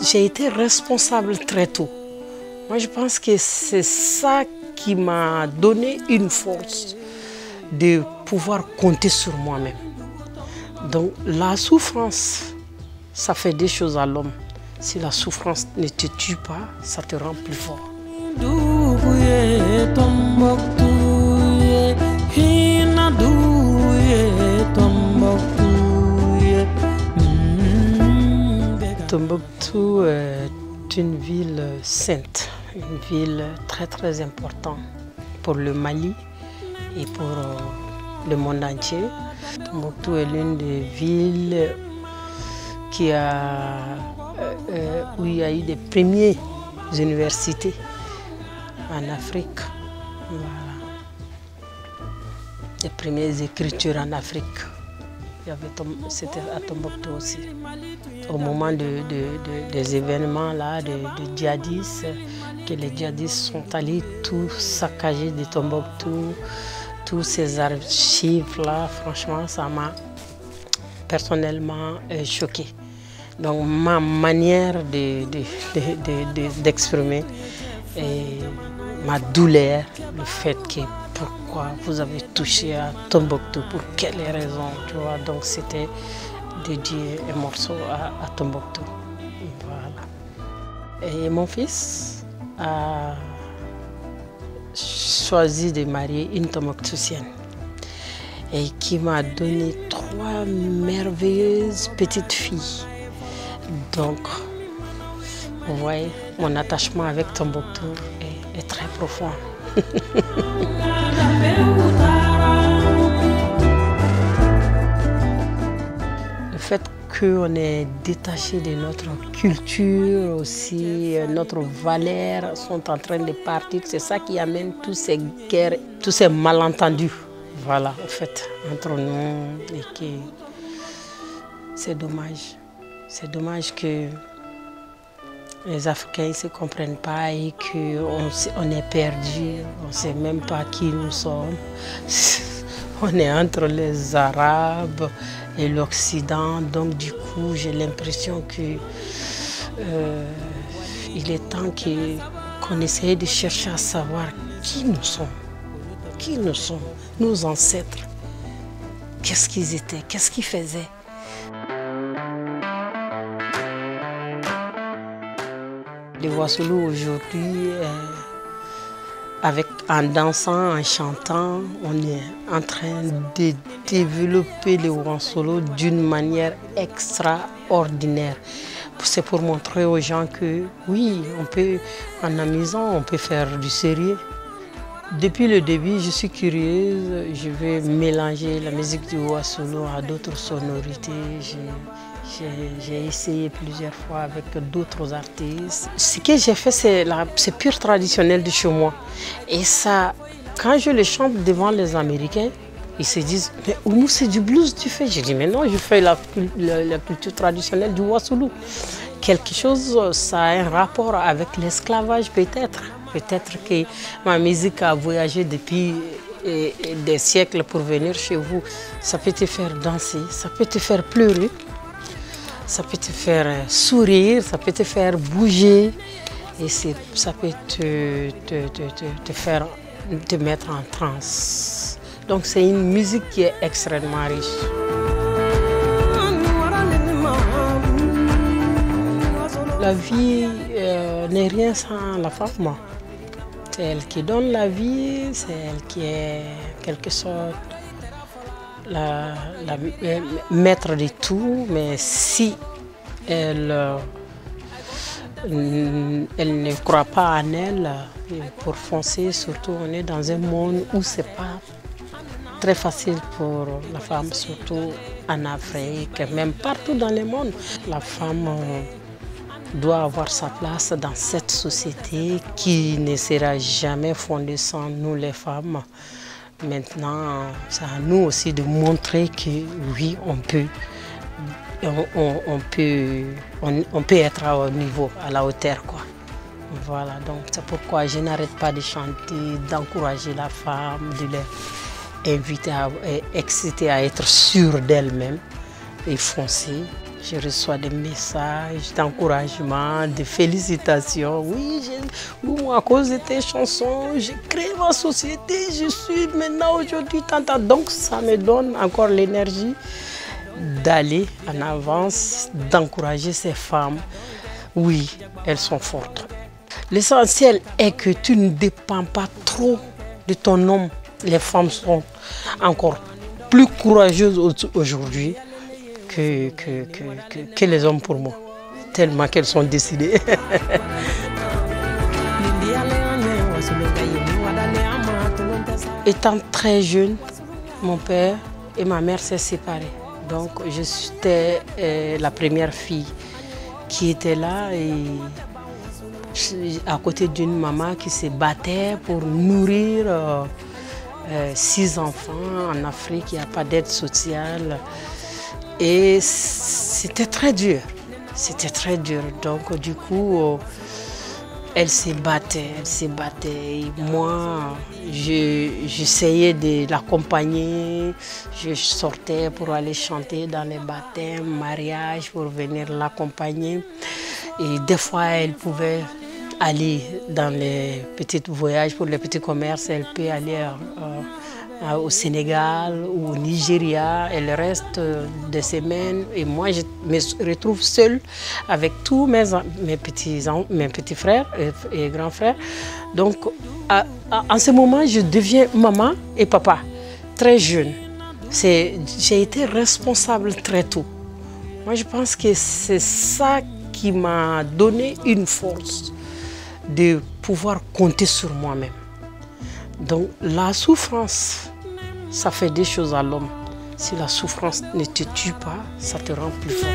J'ai été responsable très tôt. Moi, je pense que c'est ça qui m'a donné une force de pouvoir compter sur moi-même. Donc, la souffrance, ça fait des choses à l'homme. Si la souffrance ne te tue pas, ça te rend plus fort. Tombouctou est une ville sainte, une ville très très importante pour le Mali et pour le monde entier. Tombouctou est l'une des villes où il y a eu des premières universités en Afrique. Voilà. Les premières écritures en Afrique. C'était à Tombouctou aussi. Au moment des événements là, de djihadistes, que les djihadistes sont allés tout saccager de Tombouctou, tous ces archives là, franchement, ça m'a personnellement choqué. Donc ma manière d'exprimer ma douleur, le fait que pourquoi vous avez touché à Tombouctou, pour quelles raisons, tu vois. Donc c'était dédié un morceau à Tombouctou. Voilà. Et mon fils a choisi de marier une Tombouctoutienne et qui m'a donné 3 merveilleuses petites filles. Donc, vous voyez, mon attachement avec Tombouctou est très profond. Le fait qu'on est détaché de notre culture aussi, notre valeur sont en train de partir. C'est ça qui amène tous ces guerres, tous ces malentendus. Voilà, en fait, entre nous, et que c'est dommage. C'est dommage que les Africains ne se comprennent pas et qu'on est perdu. On ne sait même pas qui nous sommes. On est entre les Arabes et l'Occident. Donc du coup, j'ai l'impression qu'il est temps qu'on essaye de chercher à savoir qui nous sommes. Qui nous sommes, nos ancêtres. Qu'est-ce qu'ils étaient, qu'est-ce qu'ils faisaient. Les Wassoulous aujourd'hui, en dansant, en chantant, on est en train de développer les Wassoulous d'une manière extraordinaire. C'est pour montrer aux gens que oui, on peut, en amusant, on peut faire du sérieux. Depuis le début, je suis curieuse, je vais mélanger la musique du Wassoulou à d'autres sonorités. J'ai essayé plusieurs fois avec d'autres artistes. Ce que j'ai fait, c'est pur traditionnel de chez moi. Et ça, quand je le chante devant les Américains, ils se disent, mais Oumou, c'est du blues tu fais? Je dis, mais non, je fais la culture traditionnelle du Wassoulou. Quelque chose, ça a un rapport avec l'esclavage peut-être. Peut-être que ma musique a voyagé depuis des siècles pour venir chez vous. Ça peut te faire danser, ça peut te faire pleurer, ça peut te faire sourire, ça peut te faire bouger et ça peut te mettre en transe. Donc c'est une musique qui est extrêmement riche. La vie n'est rien sans la femme. C'est elle qui donne la vie, c'est elle qui est en quelque sorte la maître de tout, mais si elle ne croit pas en elle, pour foncer, surtout on est dans un monde où ce n'est pas très facile pour la femme, surtout en Afrique, même partout dans le monde. La femme doit avoir sa place dans cette société qui ne sera jamais fondée sans nous les femmes. Maintenant, c'est à nous aussi de montrer que oui, on peut être au niveau, à la hauteur, quoi. Voilà, donc c'est pourquoi je n'arrête pas de chanter, d'encourager la femme, de les inviter, exciter à être sûre d'elle-même et foncer. Je reçois des messages d'encouragement, de félicitations. Oui, moi, à cause de tes chansons, j'ai créé ma société, je suis maintenant aujourd'hui tanta. Donc ça me donne encore l'énergie d'aller en avance, d'encourager ces femmes. Oui, elles sont fortes. L'essentiel est que tu ne dépends pas trop de ton homme. Les femmes sont encore plus courageuses aujourd'hui que les hommes pour moi, tellement qu'elles sont décidées. Étant très jeune, mon père et ma mère s'est séparés. Donc j'étais la première fille qui était là et à côté d'une maman qui se battait pour nourrir 6 enfants. En Afrique, il n'y a pas d'aide sociale. Et c'était très dur. C'était très dur. Donc du coup, elle se battait. Et moi, j'essayais de l'accompagner. Je sortais pour aller chanter dans les baptêmes, mariages, pour venir l'accompagner. Et des fois, elle pouvait aller dans les petits voyages pour les petits commerces. Elle peut aller au Sénégal ou au Nigeria. Elle reste des semaines. Et moi, je me retrouve seule avec tous mes petits frères et grands frères. Donc, en ce moment, je deviens maman et papa, très jeune. J'ai été responsable très tôt. Moi, je pense que c'est ça qui m'a donné une force de pouvoir compter sur moi-même. Donc la souffrance, ça fait des choses à l'homme. Si la souffrance ne te tue pas, ça te rend plus fort.